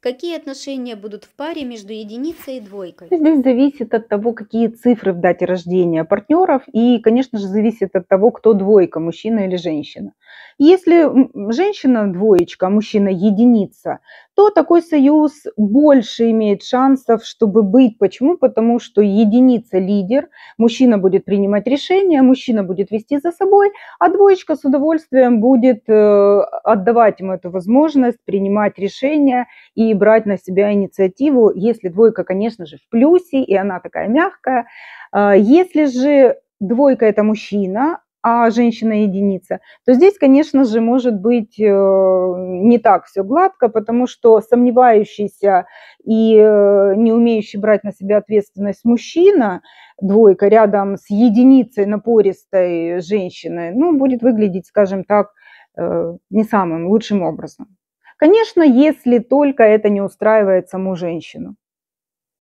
Какие отношения будут в паре между единицей и двойкой? Здесь зависит от того, какие цифры в дате рождения партнеров, и, конечно же, зависит от того, кто двойка, мужчина или женщина. Если женщина двоечка, а мужчина единица, то такой союз больше имеет шансов, чтобы быть. Почему? Потому что единица лидер, мужчина будет принимать решения, мужчина будет вести за собой, а двоечка с удовольствием будет отдавать ему эту возможность принимать решения и брать на себя инициативу, если двойка, конечно же, в плюсе, и она такая мягкая. Если же двойка – это мужчина, а женщина единица, то здесь, конечно же, может быть не так все гладко, потому что сомневающийся и не умеющий брать на себя ответственность мужчина, двойка рядом с единицей напористой женщиной, ну, будет выглядеть, скажем так, не самым лучшим образом. Конечно, если только это не устраивает саму женщину.